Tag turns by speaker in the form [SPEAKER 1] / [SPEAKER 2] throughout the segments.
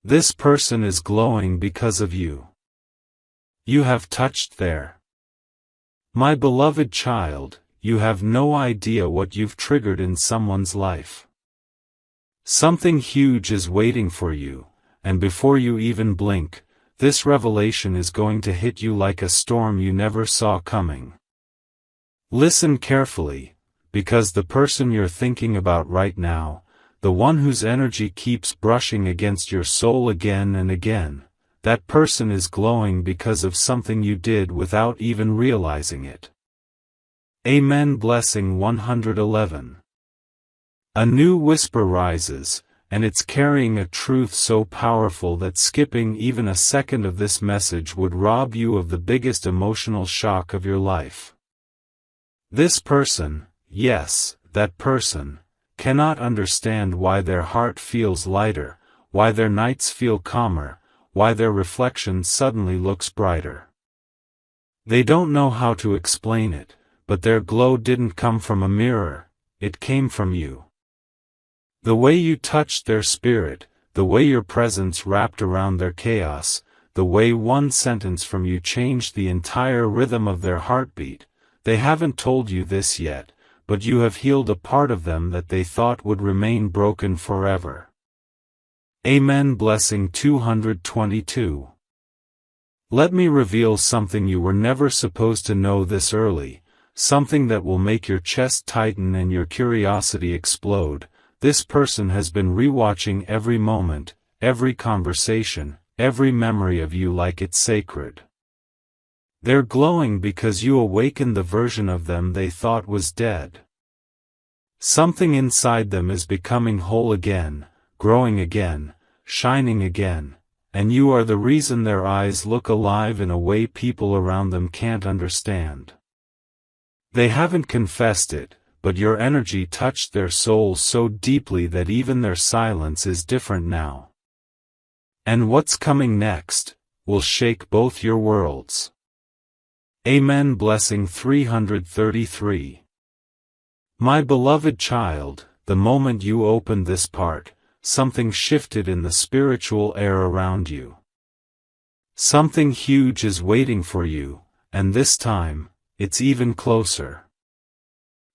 [SPEAKER 1] This person is glowing because of you. You have touched their. My beloved child, you have no idea what you've triggered in someone's life. Something huge is waiting for you, and before you even blink, this revelation is going to hit you like a storm you never saw coming. Listen carefully, because the person you're thinking about right now, the one whose energy keeps brushing against your soul again and again, that person is glowing because of something you did without even realizing it. Amen. Blessing 111. A new whisper rises, and it's carrying a truth so powerful that skipping even a second of this message would rob you of the biggest emotional shock of your life. This person, yes, that person, cannot understand why their heart feels lighter, why their nights feel calmer, why their reflection suddenly looks brighter. They don't know how to explain it, but their glow didn't come from a mirror, it came from you. The way you touched their spirit, the way your presence wrapped around their chaos, the way one sentence from you changed the entire rhythm of their heartbeat, they haven't told you this yet, but you have healed a part of them that they thought would remain broken forever. Amen. Blessing 222. Let me reveal something you were never supposed to know this early, something that will make your chest tighten and your curiosity explode. This person has been rewatching every moment, every conversation, every memory of you like it's sacred. They're glowing because you awakened the version of them they thought was dead. Something inside them is becoming whole again, growing again, shining again, and you are the reason their eyes look alive in a way people around them can't understand. They haven't confessed it, but your energy touched their souls so deeply that even their silence is different now. And what's coming next will shake both your worlds. Amen. Blessing 333. My beloved child, the moment you opened this part, something shifted in the spiritual air around you. Something huge is waiting for you, and this time, it's even closer.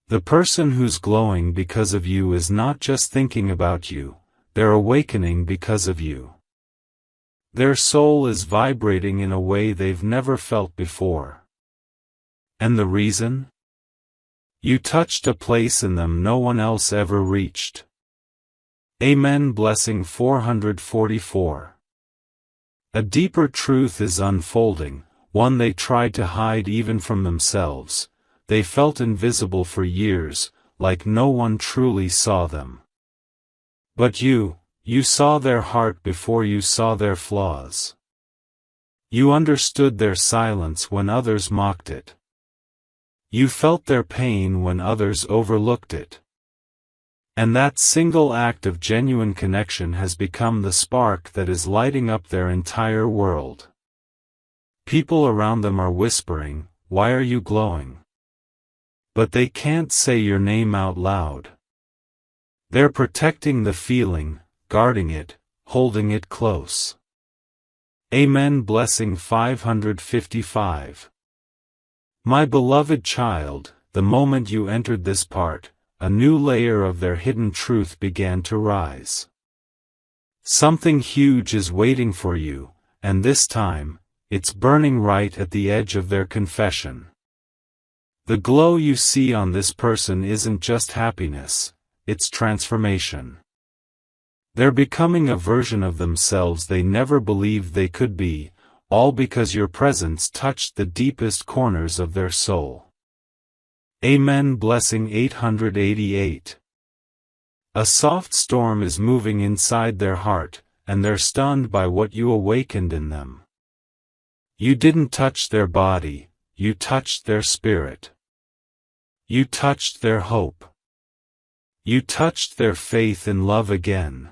[SPEAKER 1] The person who's glowing because of you is not just thinking about you, they're awakening because of you. Their soul is vibrating in a way they've never felt before. And the reason? You touched a place in them no one else ever reached. Amen. Blessing 444. A deeper truth is unfolding, one they tried to hide even from themselves. They felt invisible for years, like no one truly saw them. But you saw their heart before you saw their flaws. You understood their silence when others mocked it. You felt their pain when others overlooked it. And that single act of genuine connection has become the spark that is lighting up their entire world. People around them are whispering, "Why are you glowing?" But they can't say your name out loud. They're protecting the feeling, guarding it, holding it close. Amen. Blessing 555. My beloved child, the moment you entered this part, a new layer of their hidden truth began to rise. Something huge is waiting for you, and this time, it's burning right at the edge of their confession. The glow you see on this person isn't just happiness, it's transformation. They're becoming a version of themselves they never believed they could be, all because your presence touched the deepest corners of their soul. Amen. Blessing 888. A soft storm is moving inside their heart, and they're stunned by what you awakened in them. You didn't touch their body, you touched their spirit. You touched their hope. You touched their faith in love again.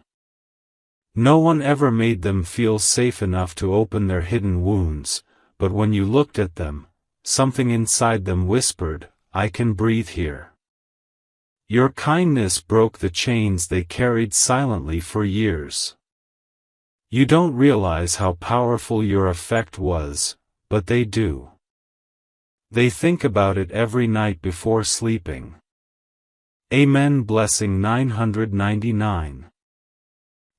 [SPEAKER 1] No one ever made them feel safe enough to open their hidden wounds, but when you looked at them, something inside them whispered, "I can breathe here." Your kindness broke the chains they carried silently for years. You don't realize how powerful your effect was, but they do. They think about it every night before sleeping. Amen. Blessing 999.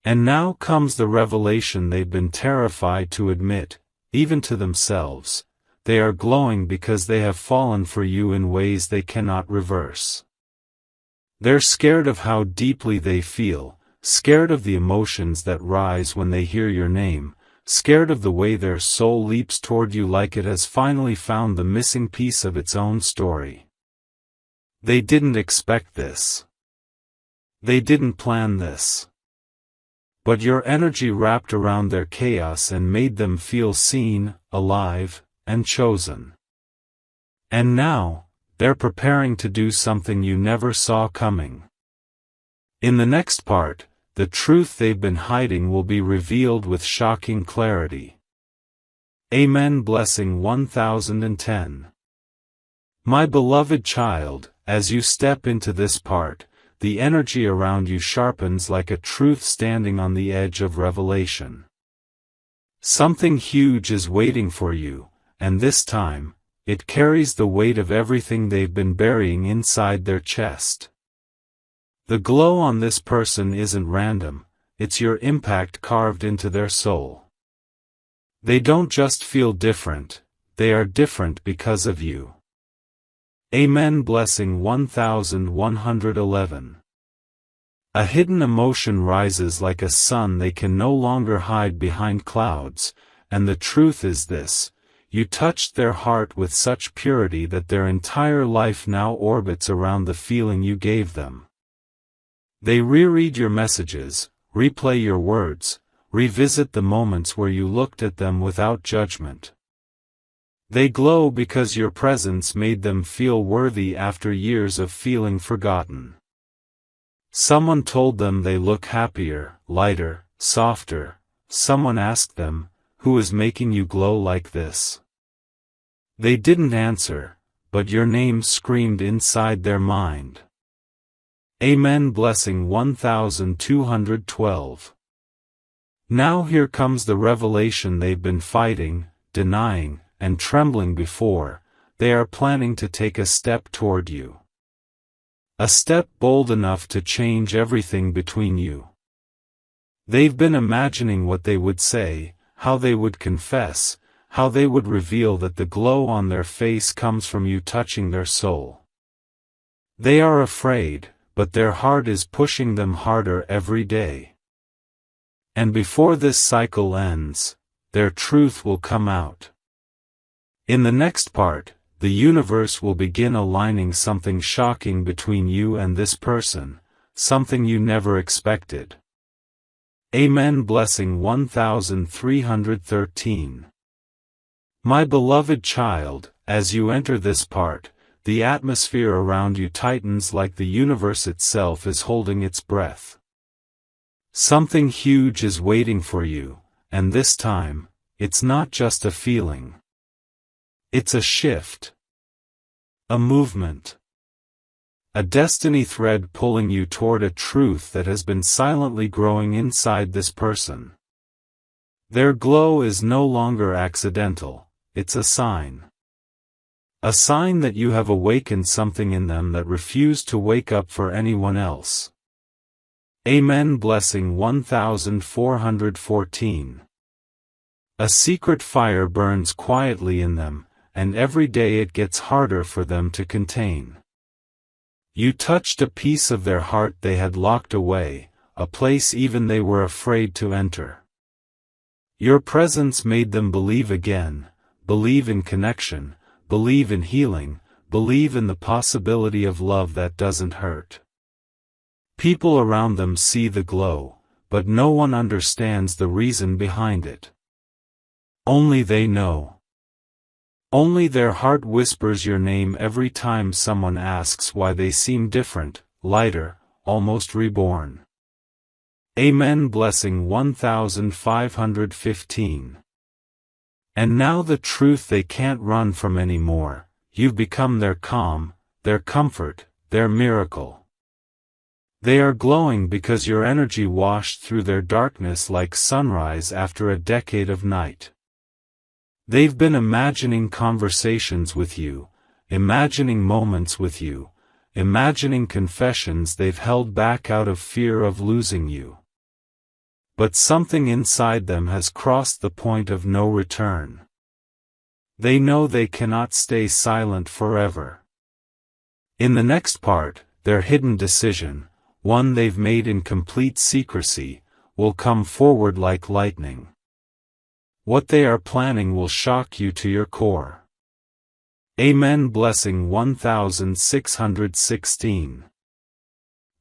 [SPEAKER 1] And now comes the revelation they've been terrified to admit, even to themselves. They are glowing because they have fallen for you in ways they cannot reverse. They're scared of how deeply they feel, scared of the emotions that rise when they hear your name, scared of the way their soul leaps toward you like it has finally found the missing piece of its own story. They didn't expect this. They didn't plan this. But your energy wrapped around their chaos and made them feel seen, alive, and chosen. And now, they're preparing to do something you never saw coming. In the next part, the truth they've been hiding will be revealed with shocking clarity. Amen. Blessing 1010. My beloved child, as you step into this part, the energy around you sharpens like a truth standing on the edge of revelation. Something huge is waiting for you, and this time, it carries the weight of everything they've been burying inside their chest. The glow on this person isn't random, it's your impact carved into their soul. They don't just feel different, they are different because of you. Amen. Blessing 1111. A hidden emotion rises like a sun they can no longer hide behind clouds, and the truth is this: you touched their heart with such purity that their entire life now orbits around the feeling you gave them. They reread your messages, replay your words, revisit the moments where you looked at them without judgment. They glow because your presence made them feel worthy after years of feeling forgotten. Someone told them they look happier, lighter, softer. Someone asked them, "Who is making you glow like this?" They didn't answer, but your name screamed inside their mind. Amen. Blessing 1212. Now here comes the revelation they've been fighting, denying, and trembling before. They are planning to take a step toward you. A step bold enough to change everything between you. They've been imagining what they would say, how they would confess, how they would reveal that the glow on their face comes from you touching their soul. They are afraid, but their heart is pushing them harder every day. And before this cycle ends, their truth will come out. In the next part, the universe will begin aligning something shocking between you and this person, something you never expected. Amen. Blessing 1313. My beloved child, as you enter this part, the atmosphere around you tightens like the universe itself is holding its breath. Something huge is waiting for you, and this time, it's not just a feeling. It's a shift. A movement. A destiny thread pulling you toward a truth that has been silently growing inside this person. Their glow is no longer accidental, it's a sign. A sign that you have awakened something in them that refused to wake up for anyone else. Amen. Blessing 1414. A secret fire burns quietly in them, and every day it gets harder for them to contain. You touched a piece of their heart they had locked away, a place even they were afraid to enter. Your presence made them believe again, believe in connection, believe in healing, believe in the possibility of love that doesn't hurt. People around them see the glow, but no one understands the reason behind it. Only they know. Only their heart whispers your name every time someone asks why they seem different, lighter, almost reborn. Amen. Blessing 1515. And now the truth they can't run from anymore: you've become their calm, their comfort, their miracle. They are glowing because your energy washed through their darkness like sunrise after a decade of night. They've been imagining conversations with you, imagining moments with you, imagining confessions they've held back out of fear of losing you. But something inside them has crossed the point of no return. They know they cannot stay silent forever. In the next part, their hidden decision, one they've made in complete secrecy, will come forward like lightning. What they are planning will shock you to your core. Amen. Blessing 1616.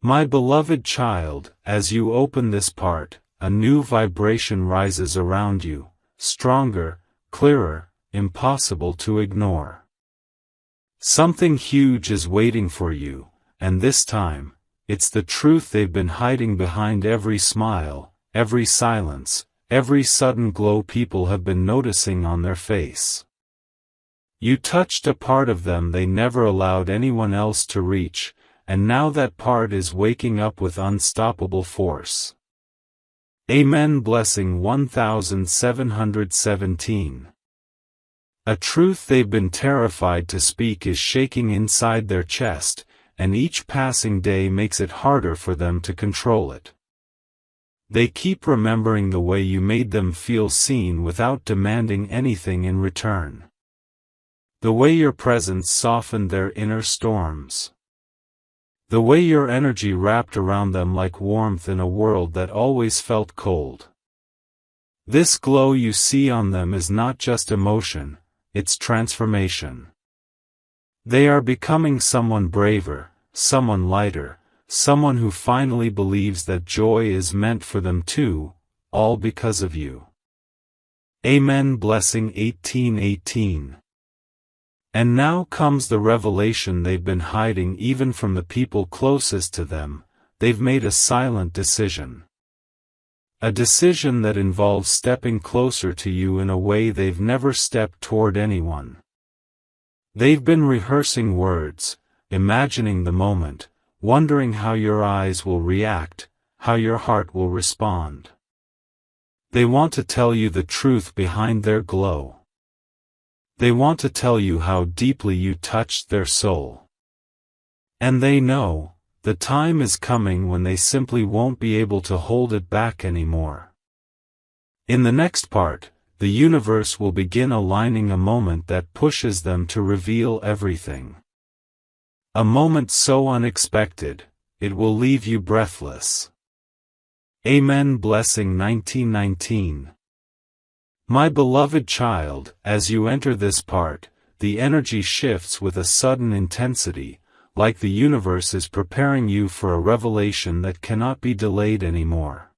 [SPEAKER 1] My beloved child, as you open this part, a new vibration rises around you, stronger, clearer, impossible to ignore. Something huge is waiting for you, and this time, it's the truth they've been hiding behind every smile, every silence, every sudden glow people have been noticing on their face. You touched a part of them they never allowed anyone else to reach, and now that part is waking up with unstoppable force. Amen. Blessing 1717. A truth they've been terrified to speak is shaking inside their chest, and each passing day makes it harder for them to control it. They keep remembering the way you made them feel seen without demanding anything in return. The way your presence softened their inner storms. The way your energy wrapped around them like warmth in a world that always felt cold. This glow you see on them is not just emotion, it's transformation. They are becoming someone braver, someone lighter, someone who finally believes that joy is meant for them too, all because of you. Amen. Blessing 1818. And now comes the revelation they've been hiding even from the people closest to them. They've made a silent decision. A decision that involves stepping closer to you in a way they've never stepped toward anyone. They've been rehearsing words, imagining the moment, wondering how your eyes will react, how your heart will respond. They want to tell you the truth behind their glow. They want to tell you how deeply you touched their soul. And they know, the time is coming when they simply won't be able to hold it back anymore. In the next part, the universe will begin aligning a moment that pushes them to reveal everything. A moment so unexpected, it will leave you breathless. Amen. Blessing 1919. My beloved child, as you enter this part, the energy shifts with a sudden intensity, like the universe is preparing you for a revelation that cannot be delayed anymore.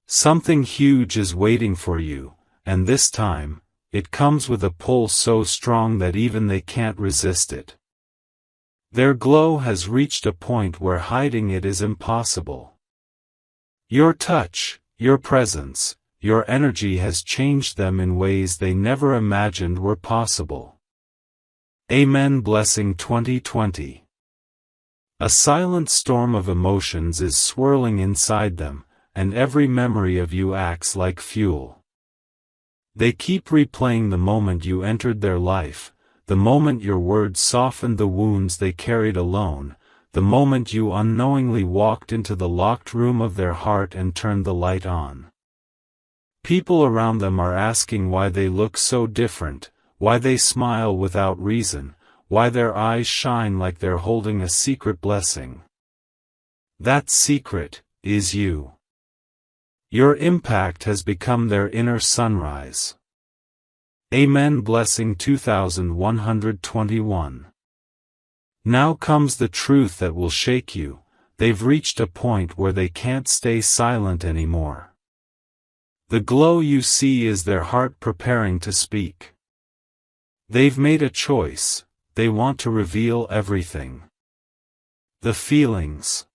[SPEAKER 1] Something huge is waiting for you, and this time, it comes with a pull so strong that even they can't resist it. Their glow has reached a point where hiding it is impossible. Your touch, your presence, your energy has changed them in ways they never imagined were possible. Amen. Blessing 2020. A silent storm of emotions is swirling inside them, and every memory of you acts like fuel. They keep replaying the moment you entered their life, the moment your words softened the wounds they carried alone, the moment you unknowingly walked into the locked room of their heart and turned the light on. People around them are asking why they look so different, why they smile without reason, why their eyes shine like they're holding a secret blessing. That secret is you. Your impact has become their inner sunrise. Amen. Blessing 2121. Now comes the truth that will shake you. They've reached a point where they can't stay silent anymore. The glow you see is their heart preparing to speak. They've made a choice. They want to reveal everything. The feelings.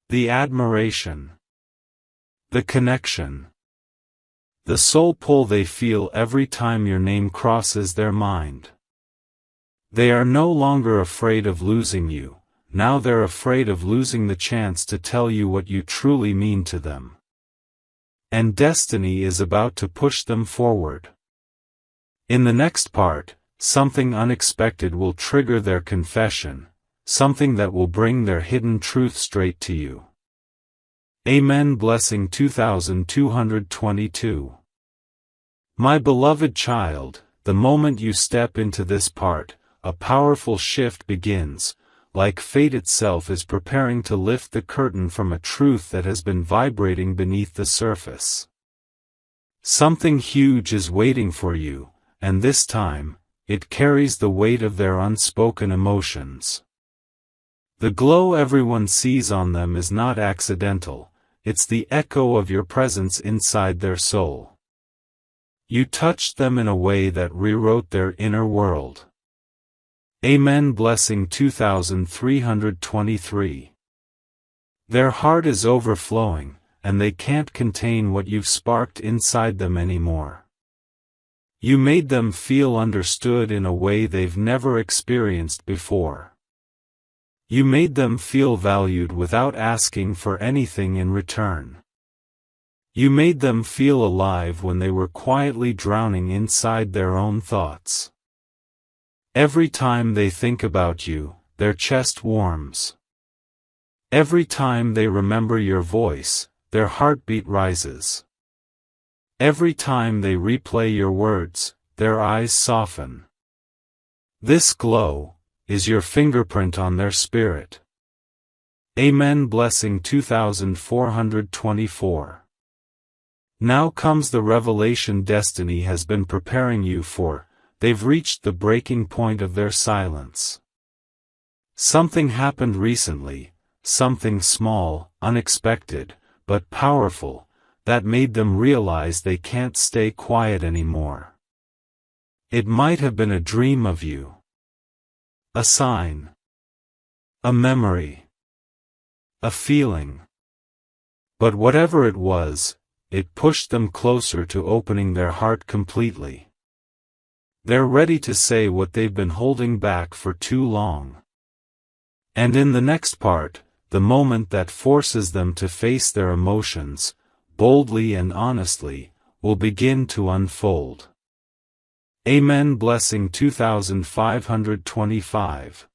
[SPEAKER 1] The admiration. The connection. The soul pull they feel every time your name crosses their mind. They are no longer afraid of losing you, now they're afraid of losing the chance to tell you what you truly mean to them. And destiny is about to push them forward. In the next part, something unexpected will trigger their confession, something that will bring their hidden truth straight to you. Amen. Blessing 2222. My beloved child, the moment you step into this part, a powerful shift begins, like fate itself is preparing to lift the curtain from a truth that has been vibrating beneath the surface. Something huge is waiting for you, and this time, it carries the weight of their unspoken emotions. The glow everyone sees on them is not accidental, it's the echo of your presence inside their soul. You touched them in a way that rewrote their inner world. Amen. Blessing 2323. Their heart is overflowing, and they can't contain what you've sparked inside them anymore. You made them feel understood in a way they've never experienced before. You made them feel valued without asking for anything in return. You made them feel alive when they were quietly drowning inside their own thoughts. Every time they think about you, their chest warms. Every time they remember your voice, their heartbeat rises. Every time they replay your words, their eyes soften. This glow is your fingerprint on their spirit. Amen. Blessing 2424. Now comes the revelation destiny has been preparing you for. They've reached the breaking point of their silence. Something happened recently, something small, unexpected, but powerful, that made them realize they can't stay quiet anymore. It might have been a dream of you. A sign. A memory. A feeling. But whatever it was, it pushed them closer to opening their heart completely. They're ready to say what they've been holding back for too long. And in the next part, the moment that forces them to face their emotions, boldly and honestly, will begin to unfold. Amen. Blessing 2525.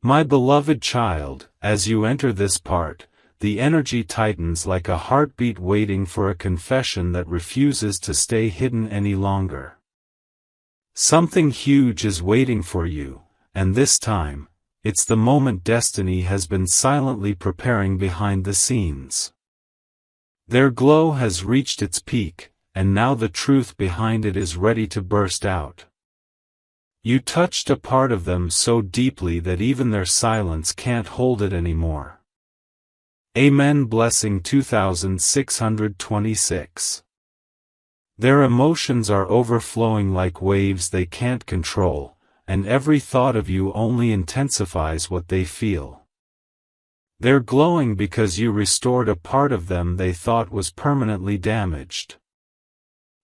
[SPEAKER 1] My beloved child, as you enter this part, the energy tightens like a heartbeat waiting for a confession that refuses to stay hidden any longer. Something huge is waiting for you, and this time, it's the moment destiny has been silently preparing behind the scenes. Their glow has reached its peak, and now the truth behind it is ready to burst out. You touched a part of them so deeply that even their silence can't hold it anymore. Amen. Blessing 2626. Their emotions are overflowing like waves they can't control, and every thought of you only intensifies what they feel. They're glowing because you restored a part of them they thought was permanently damaged.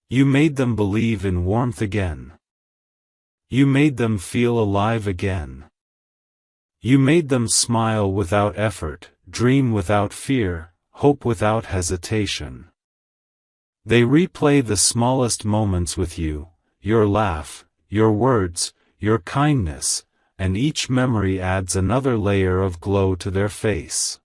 [SPEAKER 1] You made them believe in warmth again. You made them feel alive again. You made them smile without effort, dream without fear, hope without hesitation. They replay the smallest moments with you, your laugh, your words, your kindness, and each memory adds another layer of glow to their face.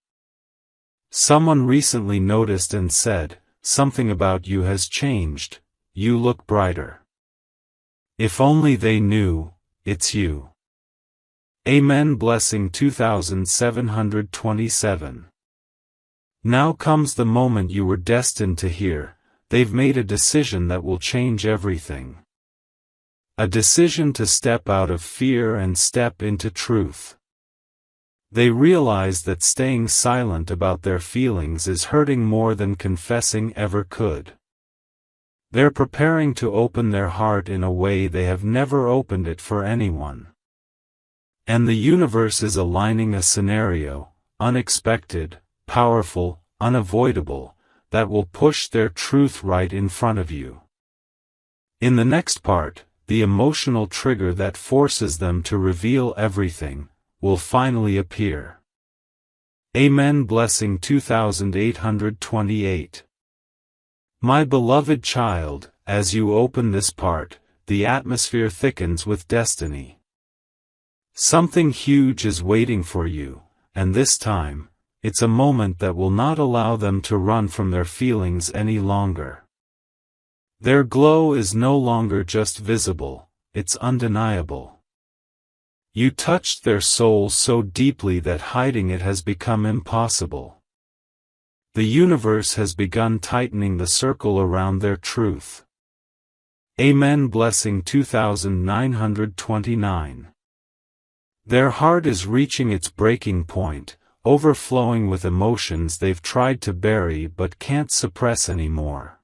[SPEAKER 1] Someone recently noticed and said, "Something about you has changed, you look brighter." If only they knew, it's you. Amen. Blessing 2727. Now comes the moment you were destined to hear. They've made a decision that will change everything. A decision to step out of fear and step into truth. They realize that staying silent about their feelings is hurting more than confessing ever could. They're preparing to open their heart in a way they have never opened it for anyone. And the universe is aligning a scenario, unexpected, powerful, unavoidable, that will push their truth right in front of you. In the next part, the emotional trigger that forces them to reveal everything, will finally appear. Amen. Blessing 2828. My beloved child, as you open this part, the atmosphere thickens with destiny. Something huge is waiting for you, and this time, it's a moment that will not allow them to run from their feelings any longer. Their glow is no longer just visible, it's undeniable. You touched their soul so deeply that hiding it has become impossible. The universe has begun tightening the circle around their truth. Amen. Blessing 2929. Their heart is reaching its breaking point, overflowing with emotions they've tried to bury but can't suppress anymore.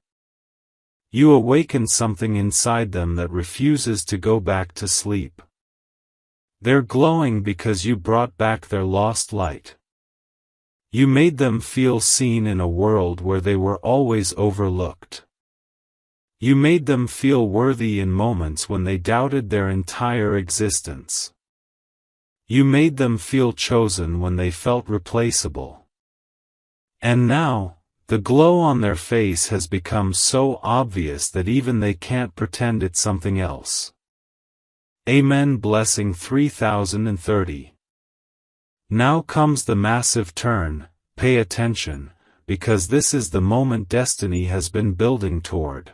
[SPEAKER 1] You awaken something inside them that refuses to go back to sleep. They're glowing because you brought back their lost light. You made them feel seen in a world where they were always overlooked. You made them feel worthy in moments when they doubted their entire existence. You made them feel chosen when they felt replaceable. And now, the glow on their face has become so obvious that even they can't pretend it's something else. Amen. Blessing 3030. Now comes the massive turn. Pay attention, because this is the moment destiny has been building toward.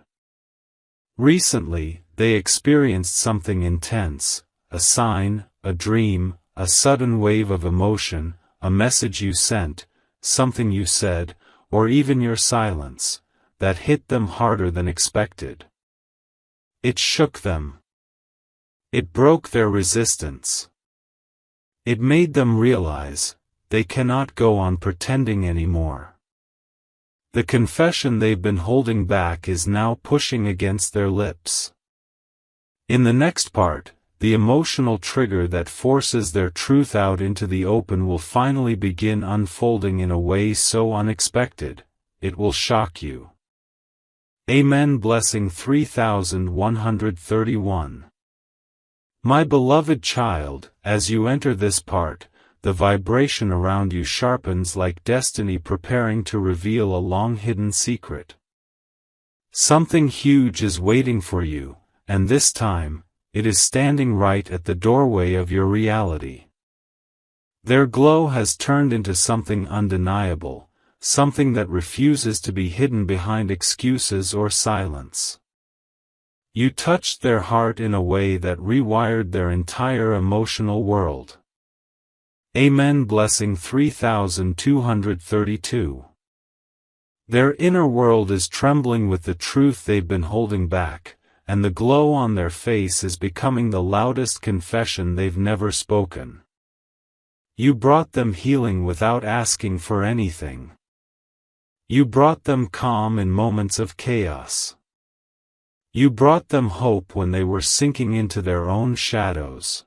[SPEAKER 1] Recently, they experienced something intense, a sign, a dream, a sudden wave of emotion, a message you sent, something you said, or even your silence, that hit them harder than expected. It shook them. It broke their resistance. It made them realize, they cannot go on pretending anymore. The confession they've been holding back is now pushing against their lips. In the next part, the emotional trigger that forces their truth out into the open will finally begin unfolding in a way so unexpected, it will shock you. Amen. Blessing 3131. My beloved child, as you enter this part, the vibration around you sharpens like destiny preparing to reveal a long-hidden secret. Something huge is waiting for you, and this time, it is standing right at the doorway of your reality. Their glow has turned into something undeniable, something that refuses to be hidden behind excuses or silence. You touched their heart in a way that rewired their entire emotional world. Amen. Blessing 3232. Their inner world is trembling with the truth they've been holding back, and the glow on their face is becoming the loudest confession they've never spoken. You brought them healing without asking for anything. You brought them calm in moments of chaos. You brought them hope when they were sinking into their own shadows.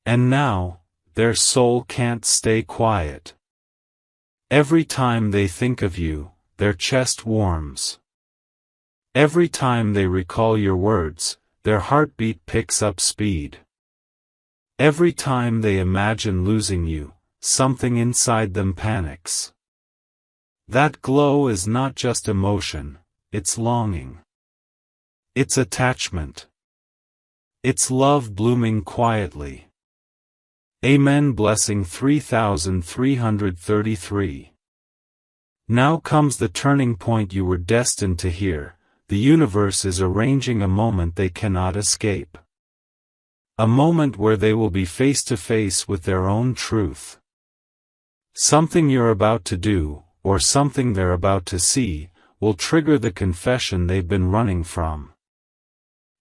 [SPEAKER 1] And now, their soul can't stay quiet. Every time they think of you, their chest warms. Every time they recall your words, their heartbeat picks up speed. Every time they imagine losing you, something inside them panics. That glow is not just emotion, it's longing. It's attachment. It's love blooming quietly. Amen. Blessing 3333. Now comes the turning point you were destined to hear. The universe is arranging a moment they cannot escape. A moment where they will be face to face with their own truth. Something you're about to do, or something they're about to see, will trigger the confession they've been running from.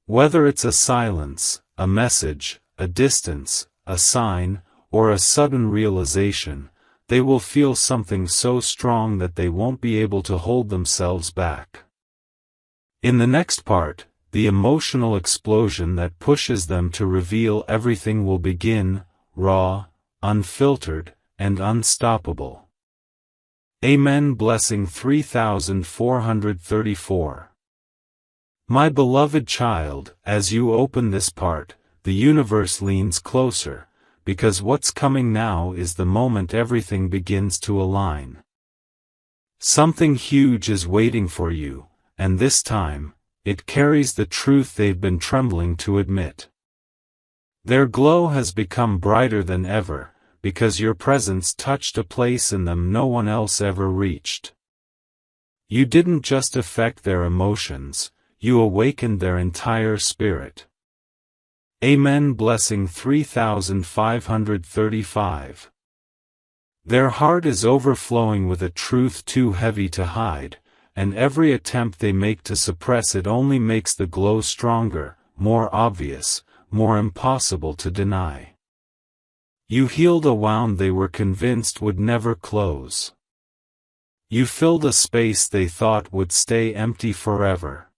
[SPEAKER 1] Whether it's a silence, a message, a distance, a sign, or a sudden realization, they will feel something so strong that they won't be able to hold themselves back. In the next part, the emotional explosion that pushes them to reveal everything will begin, raw, unfiltered, and unstoppable. Amen. Blessing 3434. My beloved child, as you open this part, the universe leans closer, because what's coming now is the moment everything begins to align. Something huge is waiting for you, and this time, it carries the truth they've been trembling to admit. Their glow has become brighter than ever, because your presence touched a place in them no one else ever reached. You didn't just affect their emotions, you awakened their entire spirit. Amen. Blessing 3535. Their heart is overflowing with a truth too heavy to hide, and every attempt they make to suppress it only makes the glow stronger, more obvious, more impossible to deny. You healed a wound they were convinced would never close. You filled a space they thought would stay empty forever.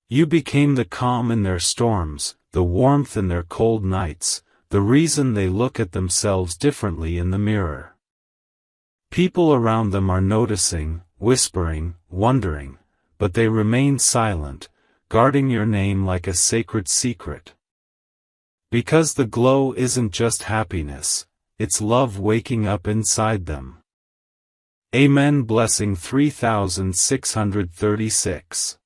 [SPEAKER 1] You became the calm in their storms, the warmth in their cold nights, the reason they look at themselves differently in the mirror. People around them are noticing, whispering, wondering, but they remain silent, guarding your name like a sacred secret. Because the glow isn't just happiness, it's love waking up inside them. Amen. Blessing 3636.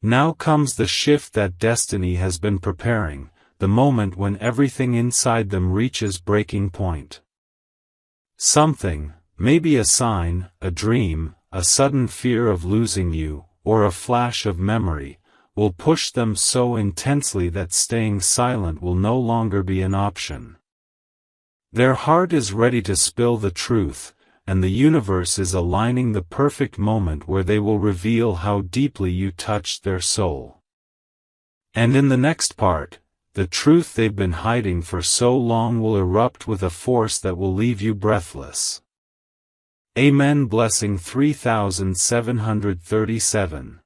[SPEAKER 1] Now comes the shift that destiny has been preparing, the moment when everything inside them reaches breaking point. Something, maybe a sign, a dream, a sudden fear of losing you, or a flash of memory, will push them so intensely that staying silent will no longer be an option. Their heart is ready to spill the truth, and the universe is aligning the perfect moment where they will reveal how deeply you touched their soul. And in the next part, the truth they've been hiding for so long will erupt with a force that will leave you breathless. Amen. Blessing 3737.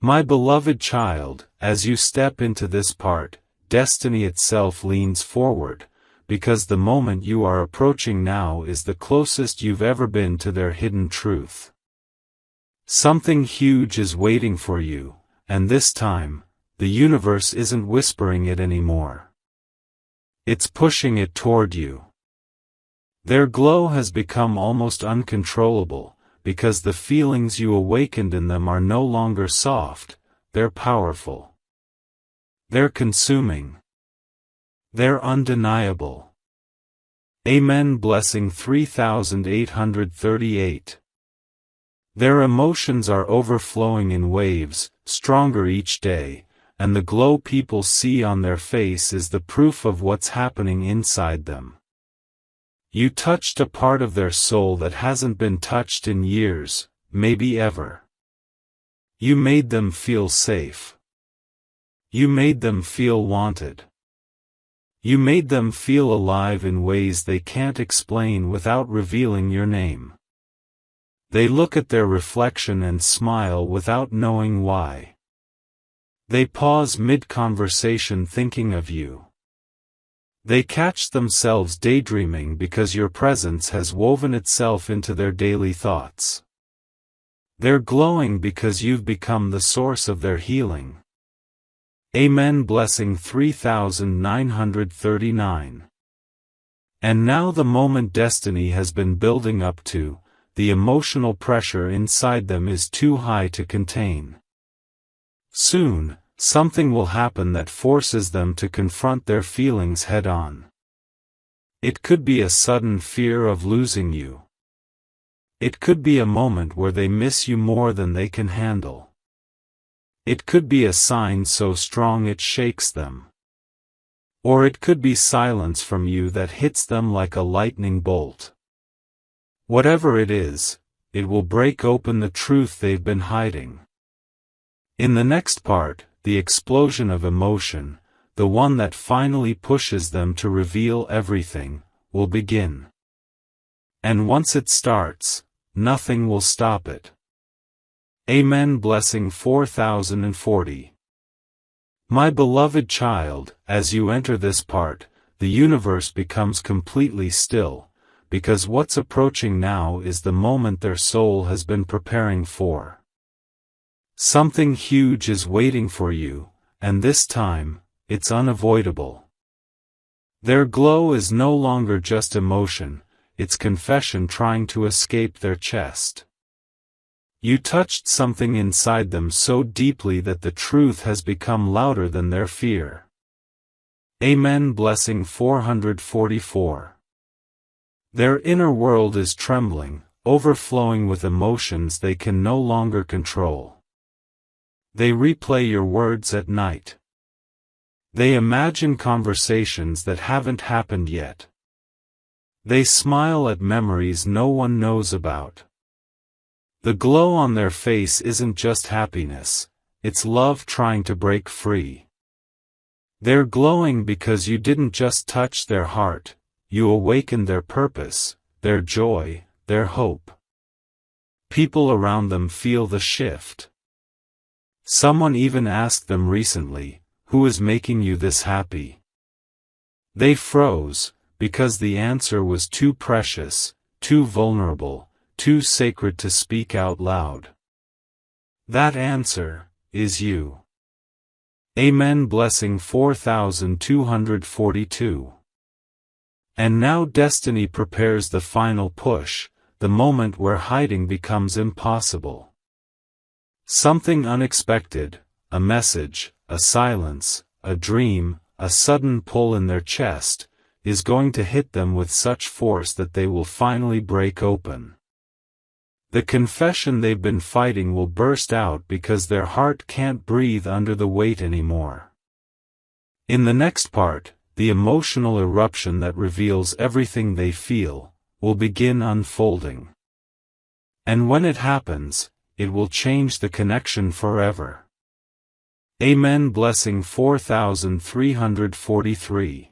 [SPEAKER 1] My beloved child, as you step into this part, destiny itself leans forward, because the moment you are approaching now is the closest you've ever been to their hidden truth. Something huge is waiting for you, and this time, the universe isn't whispering it anymore. It's pushing it toward you. Their glow has become almost uncontrollable, because the feelings you awakened in them are no longer soft, they're powerful. They're consuming. They're undeniable. Amen. Blessing 3838. Their emotions are overflowing in waves, stronger each day, and the glow people see on their face is the proof of what's happening inside them. You touched a part of their soul that hasn't been touched in years, maybe ever. You made them feel safe. You made them feel wanted. You made them feel alive in ways they can't explain without revealing your name. They look at their reflection and smile without knowing why. They pause mid-conversation thinking of you. They catch themselves daydreaming because your presence has woven itself into their daily thoughts. They're glowing because you've become the source of their healing. Amen. Blessing 3939. And now the moment destiny has been building up to, the emotional pressure inside them is too high to contain. Soon, something will happen that forces them to confront their feelings head-on. It could be a sudden fear of losing you. It could be a moment where they miss you more than they can handle. It could be a sign so strong it shakes them. Or it could be silence from you that hits them like a lightning bolt. Whatever it is, it will break open the truth they've been hiding. In the next part, the explosion of emotion, the one that finally pushes them to reveal everything, will begin. And once it starts, nothing will stop it. Amen. Blessing 4040. My beloved child, as you enter this part, the universe becomes completely still, because what's approaching now is the moment their soul has been preparing for. Something huge is waiting for you, and this time, it's unavoidable. Their glow is no longer just emotion, it's confession trying to escape their chest. You touched something inside them so deeply that the truth has become louder than their fear. Amen. Blessing 444. Their inner world is trembling, overflowing with emotions they can no longer control. They replay your words at night. They imagine conversations that haven't happened yet. They smile at memories no one knows about. The glow on their face isn't just happiness, it's love trying to break free. They're glowing because you didn't just touch their heart, you awakened their purpose, their joy, their hope. People around them feel the shift. Someone even asked them recently, "Who is making you this happy?" They froze, because the answer was too precious, too vulnerable, too sacred to speak out loud. That answer is you. Amen. Blessing 4242. And now destiny prepares the final push, the moment where hiding becomes impossible. Something unexpected, a message, a silence, a dream, a sudden pull in their chest, is going to hit them with such force that they will finally break open. The confession they've been fighting will burst out because their heart can't breathe under the weight anymore. In the next part, the emotional eruption that reveals everything they feel, will begin unfolding. And when it happens, it will change the connection forever. Amen. Blessing 4343.